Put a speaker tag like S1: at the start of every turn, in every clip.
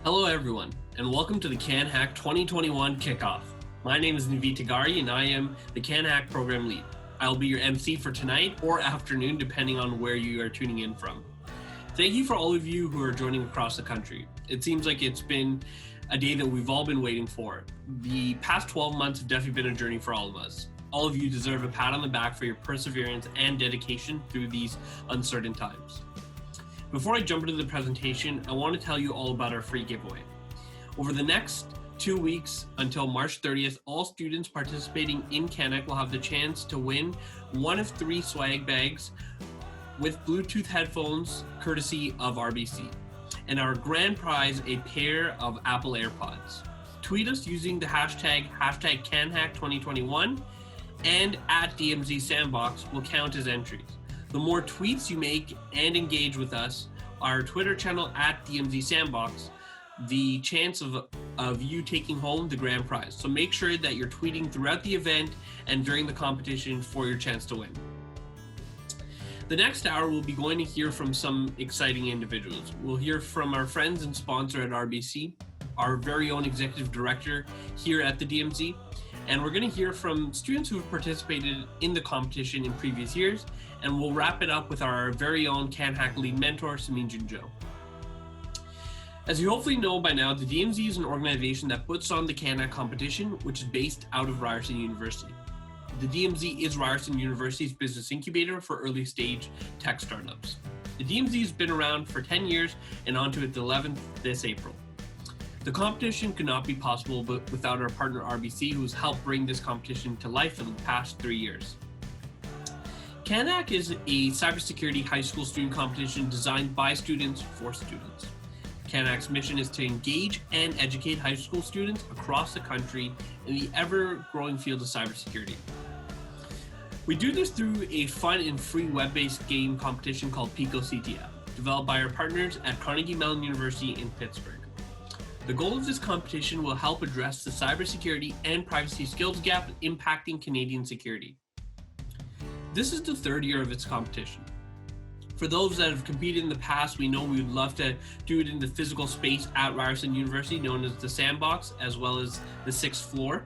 S1: Hello everyone, and welcome to the CanHack 2021 kickoff. My name is Naveed Tagari, and I am the CanHack program lead. I'll be your MC for tonight or afternoon, depending on where you are tuning in from. Thank you for all of you who are joining across the country. It seems like it's been a day that we've all been waiting for. The past 12 months have definitely been a journey for all of us. All of you deserve a pat on the back for your perseverance and dedication through these uncertain times. Before I jump into the presentation, I want to tell you all about our free giveaway. Over the next 2 weeks until March 30th, all students participating in CanHack will have the chance to win one of 3 swag bags with Bluetooth headphones courtesy of RBC, and our grand prize, a pair of Apple AirPods. Tweet us using the hashtag CanHack2021 and at DMZ Sandbox will count as entries. The more tweets you make and engage with us, our Twitter channel at DMZ Sandbox, the chance of you taking home the grand prize. So make sure that you're tweeting throughout the event and during the competition for your chance to win. The next hour, we'll be going to hear from some exciting individuals. We'll hear from our friends and sponsor at RBC, our very own executive director here at the DMZ, and we're going to hear from students who have participated in the competition in previous years, and we'll wrap it up with our very own CanHack lead mentor, Samin Junjo. As you hopefully know by now, the DMZ is an organization that puts on the CanHack competition, which is based out of Ryerson University. The DMZ is Ryerson University's business incubator for early stage tech startups. The DMZ has been around for 10 years and on to its 11th this April. The competition could not be possible without our partner RBC, who's helped bring this competition to life for the past 3 years. CanHack is a cybersecurity high school student competition designed by students for students. CanHack's mission is to engage and educate high school students across the country in the ever-growing field of cybersecurity. We do this through a fun and free web-based game competition called Pico CTF, developed by our partners at Carnegie Mellon University in Pittsburgh. The goal of this competition will help address the cybersecurity and privacy skills gap impacting Canadian security. This is the 3rd year of its competition. For those that have competed in the past, we know we would love to do it in the physical space at Ryerson University, known as the Sandbox, as well as the 6th floor.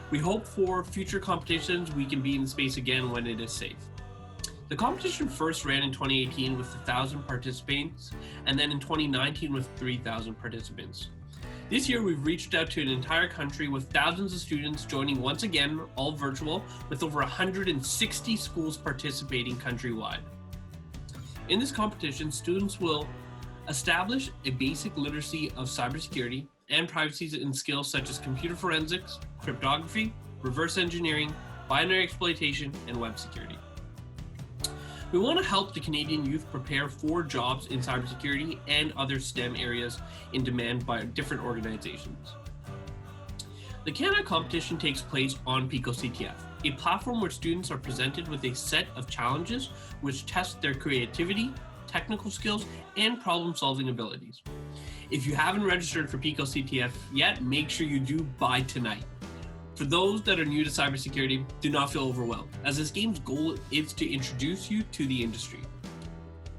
S1: We hope for future competitions we can be in the space again when it is safe. The competition first ran in 2018 with 1,000 participants, and then in 2019 with 3,000 participants. This year, we've reached out to an entire country with thousands of students joining once again, all virtual, with over 160 schools participating countrywide. In this competition, students will establish a basic literacy of cybersecurity and privacy in skills such as computer forensics, cryptography, reverse engineering, binary exploitation, and web security. We want to help the Canadian youth prepare for jobs in cybersecurity and other STEM areas in demand by different organizations. The CanHack competition takes place on Pico CTF, a platform where students are presented with a set of challenges which test their creativity, technical skills, and problem-solving abilities. If you haven't registered for Pico CTF yet, make sure you do by tonight. For those that are new to cybersecurity, do not feel overwhelmed, as this game's goal is to introduce you to the industry.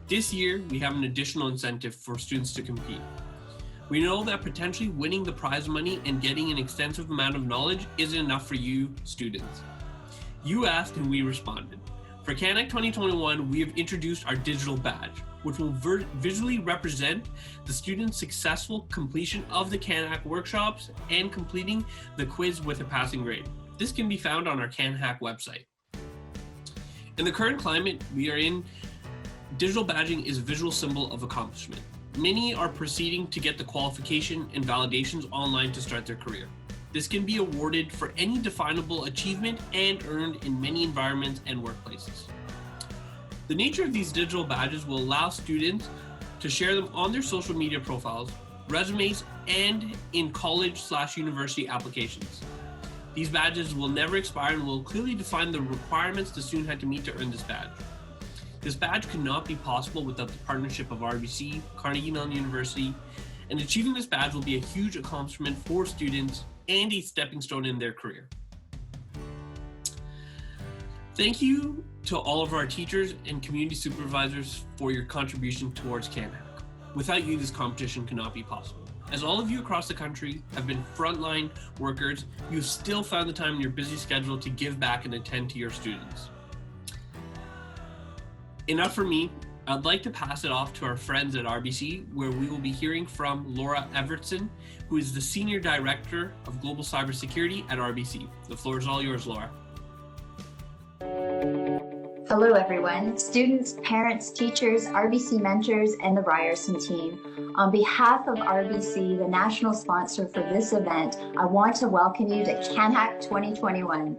S1: This year, we have an additional incentive for students to compete. We know that potentially winning the prize money and getting an extensive amount of knowledge isn't enough for you students. You asked and we responded. For CanHack 2021, we have introduced our digital badge, which will visually represent the student's successful completion of the CanHack workshops and completing the quiz with a passing grade. This can be found on our CanHack website. In the current climate we are in, digital badging is a visual symbol of accomplishment. Many are proceeding to get the qualification and validations online to start their career. This can be awarded for any definable achievement and earned in many environments and workplaces. The nature of these digital badges will allow students to share them on their social media profiles, resumes, and in college/university applications. These badges will never expire and will clearly define the requirements the student had to meet to earn this badge. This badge could not be possible without the partnership of RBC, Carnegie Mellon University, and achieving this badge will be a huge accomplishment for students and a stepping stone in their career. Thank you to all of our teachers and community supervisors for your contribution towards CanHack. Without you, this competition could not be possible. As all of you across the country have been frontline workers, you've still found the time in your busy schedule to give back and attend to your students. Enough for me. I'd like to pass it off to our friends at RBC, where we will be hearing from Laura Evertson, who is the Senior Director of Global Cybersecurity at RBC. The floor is all yours, Laura.
S2: Hello, everyone. Students, parents, teachers, RBC mentors, and the Ryerson team. On behalf of RBC, the national sponsor for this event, I want to welcome you to CanHack 2021.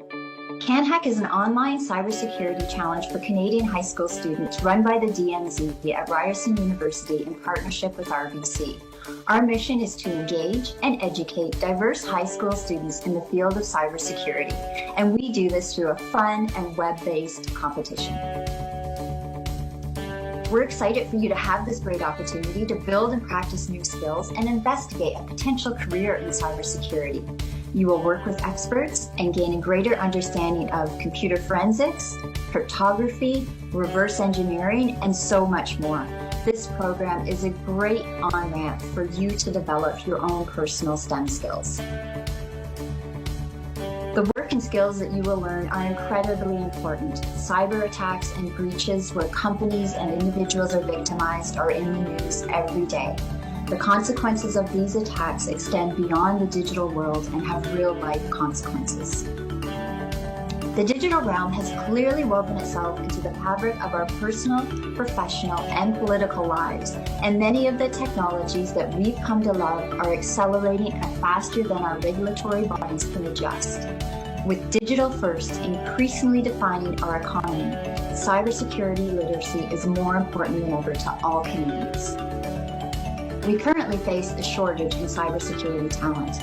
S2: CanHack is an online cybersecurity challenge for Canadian high school students run by the DMZ at Ryerson University in partnership with RBC. Our mission is to engage and educate diverse high school students in the field of cybersecurity, and we do this through a fun and web-based competition. We're excited for you to have this great opportunity to build and practice new skills and investigate a potential career in cybersecurity. You will work with experts and gain a greater understanding of computer forensics, cryptography, reverse engineering, and so much more. This program is a great on-ramp for you to develop your own personal STEM skills. The work and skills that you will learn are incredibly important. Cyber attacks and breaches where companies and individuals are victimized are in the news every day. The consequences of these attacks extend beyond the digital world and have real-life consequences. The digital realm has clearly woven itself into the fabric of our personal, professional, and political lives, and many of the technologies that we've come to love are accelerating at faster than our regulatory bodies can adjust. With digital first increasingly defining our economy, cybersecurity literacy is more important than ever to all Canadians. We currently face a shortage in cybersecurity talent.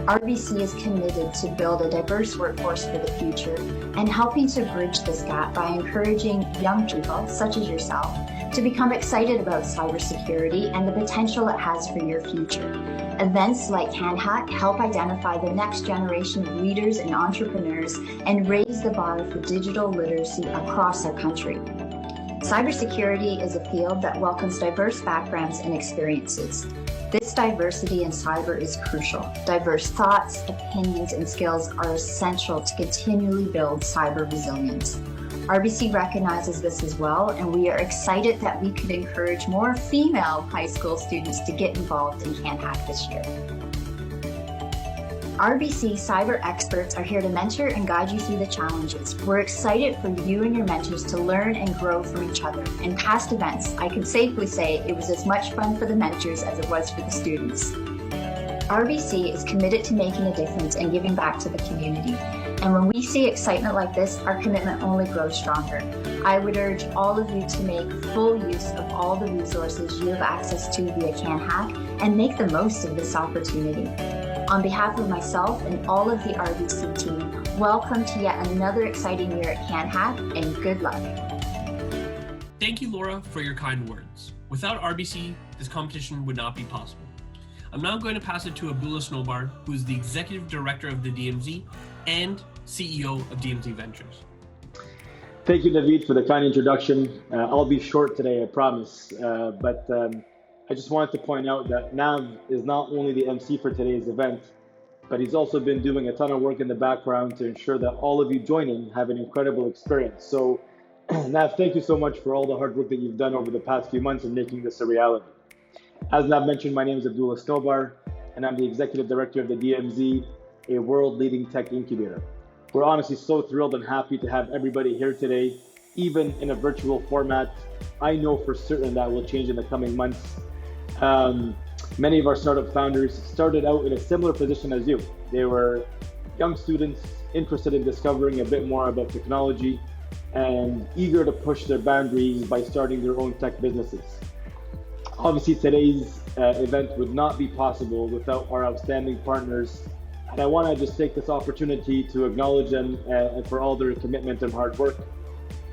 S2: RBC is committed to build a diverse workforce for the future and helping to bridge this gap by encouraging young people, such as yourself, to become excited about cybersecurity and the potential it has for your future. Events like CanHack help identify the next generation of leaders and entrepreneurs and raise the bar for digital literacy across our country. Cybersecurity is a field that welcomes diverse backgrounds and experiences. This diversity in cyber is crucial. Diverse thoughts, opinions, and skills are essential to continually build cyber resilience. RBC recognizes this as well, and we are excited that we could encourage more female high school students to get involved in CanHack this year. RBC cyber experts are here to mentor and guide you through the challenges. We're excited for you and your mentors to learn and grow from each other. In past events, I can safely say it was as much fun for the mentors as it was for the students. RBC is committed to making a difference and giving back to the community. And when we see excitement like this, our commitment only grows stronger. I would urge all of you to make full use of all the resources you have access to via CanHack and make the most of this opportunity. On behalf of myself and all of the RBC team, welcome to yet another exciting year at CanHack, and good luck.
S1: Thank you, Laura, for your kind words. Without RBC, this competition would not be possible. I'm now going to pass it to Abdullah Snowbar, who is the Executive Director of the DMZ and CEO of DMZ Ventures.
S3: Thank you, Naveed, for the kind introduction. I'll be short today, I promise, but I just wanted to point out that Nav is not only the MC for today's event, but he's also been doing a ton of work in the background to ensure that all of you joining have an incredible experience. So Nav, thank you so much for all the hard work that you've done over the past few months in making this a reality. As Nav mentioned, my name is Abdullah Snowbar, and I'm the Executive Director of the DMZ, a world-leading tech incubator. We're honestly so thrilled and happy to have everybody here today, even in a virtual format. I know for certain that will change in the coming months. Many of our startup founders started out in a similar position as you. They were young students interested in discovering a bit more about technology and eager to push their boundaries by starting their own tech businesses. Obviously, today's event would not be possible without our outstanding partners, and I want to just take this opportunity to acknowledge them for all their commitment and hard work.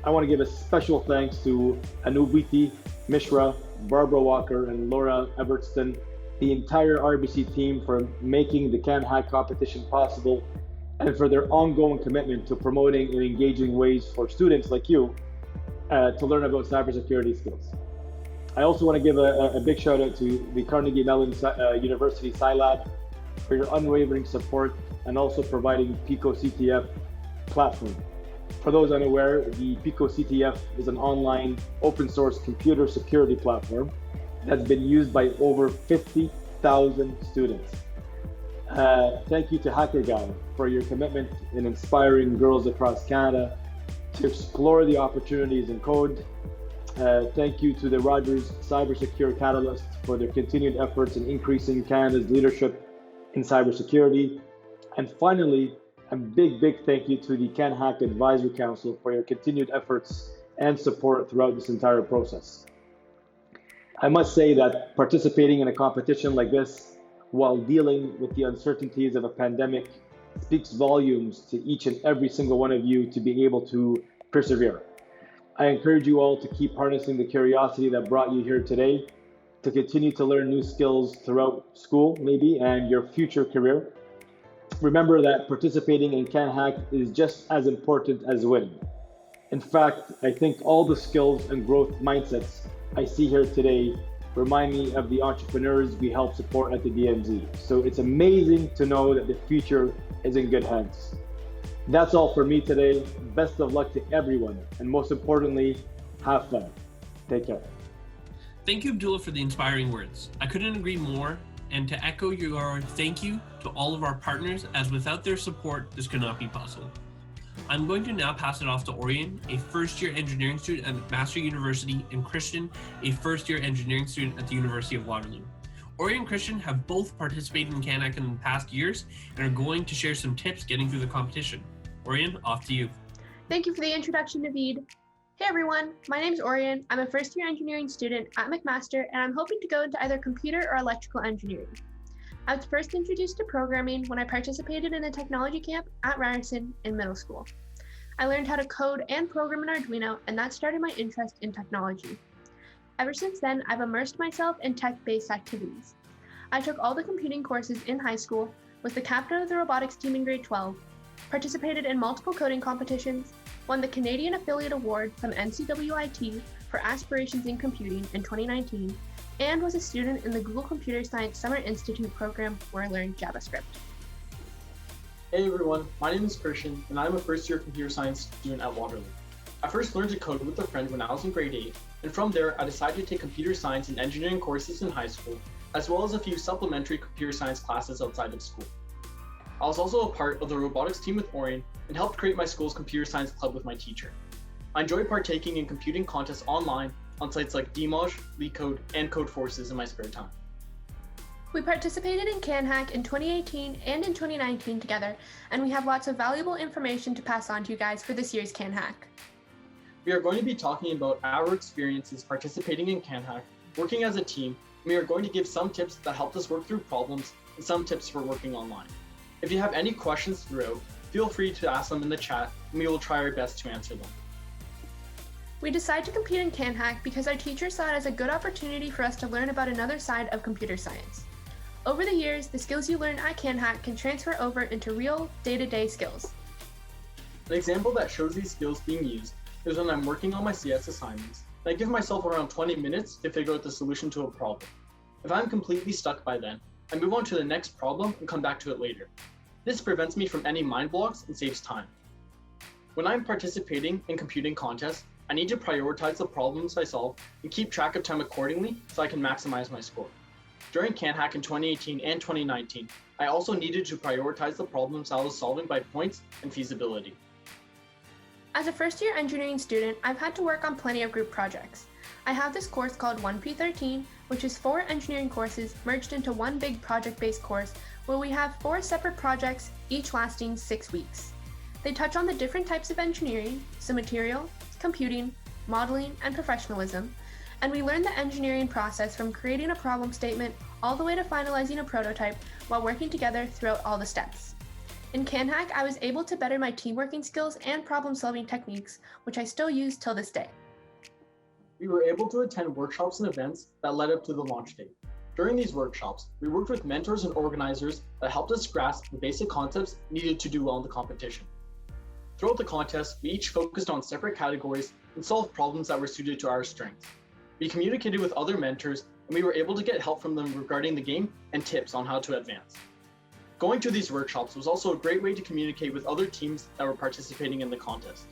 S3: I want to give a special thanks to Anubhuti Mishra, Barbara Walker, and Laura Evertson, the entire RBC team for making the CanHack competition possible and for their ongoing commitment to promoting and engaging ways for students like you to learn about cybersecurity skills. I also want to give a big shout out to the Carnegie Mellon University SciLab for your unwavering support and also providing Pico CTF platform. For those unaware, the Pico CTF is an online open source computer security platform that's been used by over 50,000 students. Thank you to HackerGuy for your commitment in inspiring girls across Canada to explore the opportunities in code. Thank you to the Rogers Cybersecure Catalyst for their continued efforts in increasing Canada's leadership in cybersecurity. And finally, a big thank you to the CanHack Advisory Council for your continued efforts and support throughout this entire process. I must say that participating in a competition like this while dealing with the uncertainties of a pandemic speaks volumes to each and every single one of you to be able to persevere. I encourage you all to keep harnessing the curiosity that brought you here today, to continue to learn new skills throughout school, maybe, and your future career. Remember that participating in CanHack is just as important as winning. In fact, I think all the skills and growth mindsets I see here today remind me of the entrepreneurs we help support at the DMZ. So it's amazing to know that the future is in good hands. That's all for me today. Best of luck to everyone. And most importantly, have fun. Take care.
S1: Thank you, Abdullah, for the inspiring words. I couldn't agree more. And to echo your thank you to all of our partners, as without their support, this could not be possible. I'm going to now pass it off to Orion, a first-year engineering student at McMaster University, and Christian, a first-year engineering student at the University of Waterloo. Orion and Christian have both participated in CanHack in the past years and are going to share some tips getting through the competition. Orion, off to you.
S4: Thank you for the introduction, Naveed. Hey everyone, my name is Orion. I'm a first-year engineering student at McMaster, and I'm hoping to go into either computer or electrical engineering. I was first introduced to programming when I participated in a technology camp at Ryerson in middle school. I learned how to code and program in Arduino, and that started my interest in technology. Ever since then, I've immersed myself in tech-based activities. I took all the computing courses in high school, was the captain of the robotics team in grade 12, participated in multiple coding competitions, won the Canadian Affiliate Award from NCWIT for Aspirations in Computing in 2019, and was a student in the Google Computer Science Summer Institute program where I learned JavaScript.
S5: Hey everyone, my name is Christian, and I'm a first-year computer science student at Waterloo. I first learned to code with a friend when I was in grade 8, and from there I decided to take computer science and engineering courses in high school, as well as a few supplementary computer science classes outside of school. I was also a part of the robotics team with Orion and helped create my school's computer science club with my teacher. I enjoyed partaking in computing contests online on sites like DMZ, LeetCode, and Codeforces in my spare time.
S4: We participated in CanHack in 2018 and in 2019 together, and we have lots of valuable information to pass on to you guys for this year's CanHack.
S5: We are going to be talking about our experiences participating in CanHack, working as a team, and we are going to give some tips that helped us work through problems and some tips for working online. If you have any questions throughout, feel free to ask them in the chat, and we will try our best to answer them.
S4: We decided to compete in CanHack because our teacher saw it as a good opportunity for us to learn about another side of computer science. Over the years, the skills you learn at CanHack can transfer over into real, day-to-day skills.
S5: An example that shows these skills being used is when I'm working on my CS assignments, and I give myself around 20 minutes to figure out the solution to a problem. If I'm completely stuck by then, I move on to the next problem and come back to it later. This prevents me from any mind blocks and saves time. When I'm participating in computing contests, I need to prioritize the problems I solve and keep track of time accordingly so I can maximize my score. During CanHack in 2018 and 2019, I also needed to prioritize the problems I was solving by points and feasibility.
S4: As a first-year engineering student, I've had to work on plenty of group projects. I have this course called 1P13, which is 4 engineering courses merged into one big project-based course where we have 4 separate projects, each lasting 6 weeks. They touch on the different types of engineering, so material, computing, modeling, and professionalism, and we learn the engineering process from creating a problem statement all the way to finalizing a prototype while working together throughout all the steps. In CanHack, I was able to better my team working skills and problem-solving techniques, which I still use till this day.
S5: We were able to attend workshops and events that led up to the launch date. During these workshops, we worked with mentors and organizers that helped us grasp the basic concepts needed to do well in the competition. Throughout the contest, we each focused on separate categories and solved problems that were suited to our strengths. We communicated with other mentors, and we were able to get help from them regarding the game and tips on how to advance. Going to these workshops was also a great way to communicate with other teams that were participating in the contest.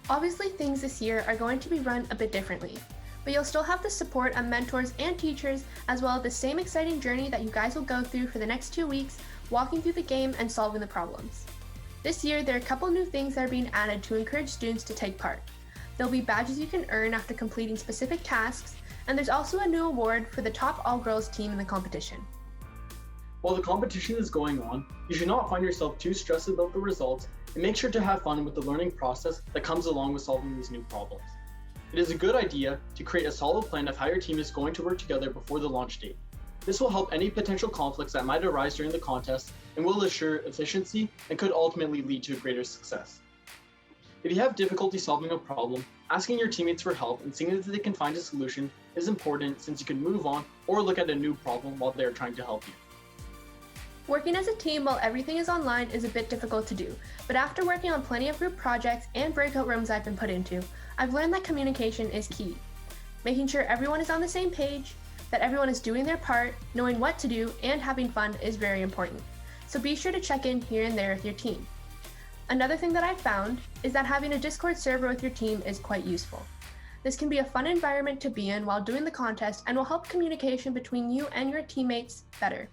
S4: Obviously, things this year are going to be run a bit differently, but you'll still have the support of mentors and teachers, as well as the same exciting journey that you guys will go through for the next 2 weeks, walking through the game and solving the problems. This year, there are a couple new things that are being added to encourage students to take part. There'll be badges you can earn after completing specific tasks, and there's also a new award for the top all-girls team in the competition.
S5: While the competition is going on, you should not find yourself too stressed about the results, and make sure to have fun with the learning process that comes along with solving these new problems. It is a good idea to create a solid plan of how your team is going to work together before the launch date. This will help any potential conflicts that might arise during the contest and will assure efficiency and could ultimately lead to greater success. If you have difficulty solving a problem, asking your teammates for help and seeing if they can find a solution is important, since you can move on or look at a new problem while they are trying to help you.
S4: Working as a team while everything is online is a bit difficult to do, but after working on plenty of group projects and breakout rooms I've been put into, I've learned that communication is key. Making sure everyone is on the same page, that everyone is doing their part, knowing what to do, and having fun is very important. So be sure to check in here and there with your team. Another thing that I've found is that having a Discord server with your team is quite useful. This can be a fun environment to be in while doing the contest and will help communication between you and your teammates better.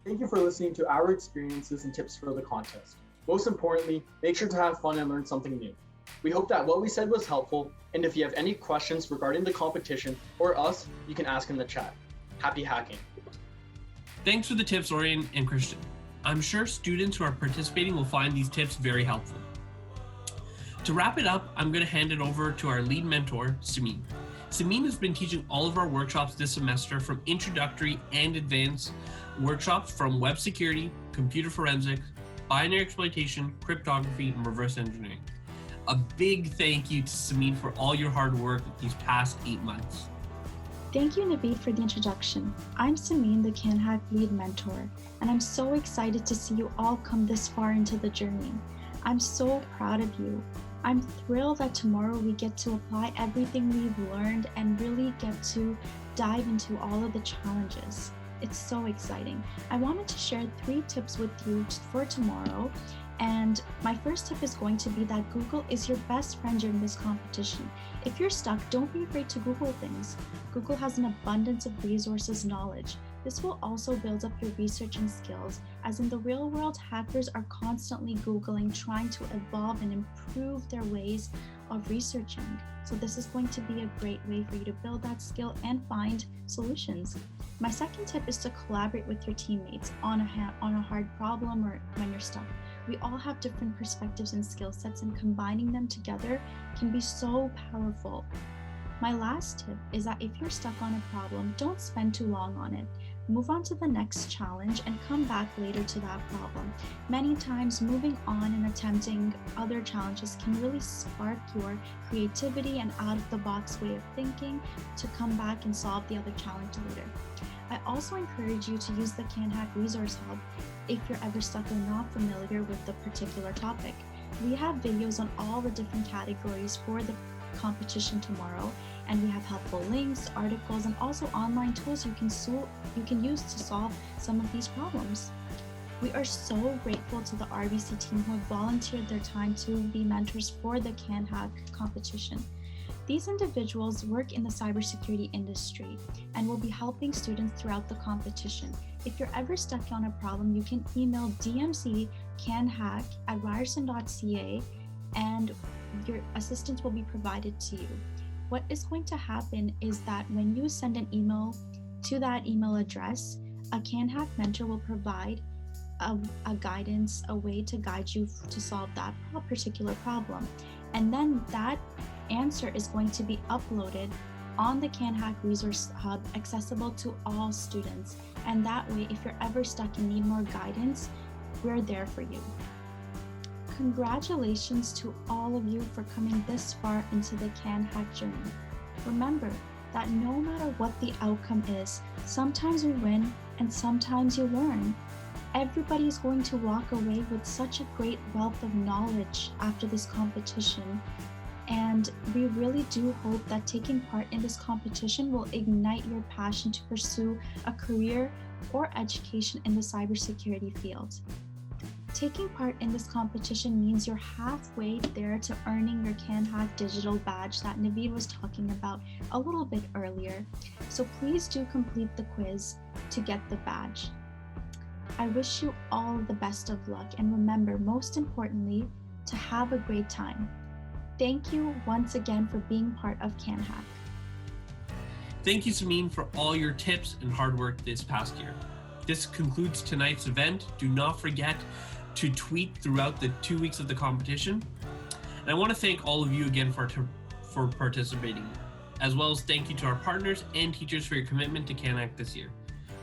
S5: Thank you for listening to our experiences and tips for the contest. Most importantly, make sure to have fun and learn something new. We hope that what we said was helpful, and if you have any questions regarding the competition or us, you can ask in the chat. Happy hacking.
S1: Thanks for the tips, Orion and Christian. I'm sure students who are participating will find these tips very helpful. To wrap it up, I'm going to hand it over to our lead mentor, Samin. Samin has been teaching all of our workshops this semester, from introductory and advanced workshops from web security, computer forensics, binary exploitation, cryptography, and reverse engineering. A big thank you to Samin for all your hard work these past 8 months.
S6: Thank you, Naveed, for the introduction. I'm Samin, the CanHack lead mentor, and I'm so excited to see you all come this far into the journey. I'm so proud of you. I'm thrilled that tomorrow we get to apply everything we've learned and really get to dive into all of the challenges. It's so exciting. I wanted to share 3 tips with you for tomorrow. And my first tip is going to be that Google is your best friend during this competition. If you're stuck, don't be afraid to Google things. Google has an abundance of resources, knowledge. This will also build up your researching skills, as in the real world, hackers are constantly Googling, trying to evolve and improve their ways of researching. So this is going to be a great way for you to build that skill and find solutions. My second tip is to collaborate with your teammates on a hard problem or when you're stuck. We all have different perspectives and skill sets, and combining them together can be so powerful. My last tip is that if you're stuck on a problem, don't spend too long on it. Move on to the next challenge and come back later to that problem. Many times, moving on and attempting other challenges can really spark your creativity and out-of-the-box way of thinking to come back and solve the other challenge later. I also encourage you to use the CanHack Resource Hub if you're ever stuck or not familiar with the particular topic. We have videos on all the different categories for the competition tomorrow, and we have helpful links, articles, and also online tools you can use to solve some of these problems. We are so grateful to the RBC team who have volunteered their time to be mentors for the CanHack competition. These individuals work in the cybersecurity industry and will be helping students throughout the competition. If you're ever stuck on a problem, you can email DMZ canhack@ryerson.ca and your assistance will be provided to you. What is going to happen is that when you send an email to that email address, a CanHack mentor will provide a guidance, a way to guide you to solve that particular problem. And then that answer is going to be uploaded on the CanHack Resource Hub, accessible to all students. And that way, if you're ever stuck and need more guidance, we're there for you. Congratulations to all of you for coming this far into the CanHack journey. Remember that no matter what the outcome is, sometimes we win and sometimes you learn. Everybody is going to walk away with such a great wealth of knowledge after this competition. And we really do hope that taking part in this competition will ignite your passion to pursue a career or education in the cybersecurity field. Taking part in this competition means you're halfway there to earning your CanHack digital badge that Naveed was talking about a little bit earlier. So please do complete the quiz to get the badge. I wish you all the best of luck, and remember, most importantly, to have a great time. Thank you once again for being part of CanHack.
S1: Thank you, Samin, for all your tips and hard work this past year. This concludes tonight's event. Do not forget to tweet throughout the 2 weeks of the competition. And I want to thank all of you again for participating, as well as thank you to our partners and teachers for your commitment to CanHack this year.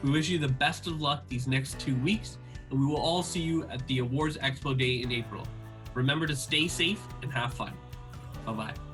S1: We wish you the best of luck these next 2 weeks, and we will all see you at the Awards Expo Day in April. Remember to stay safe and have fun. Bye-bye.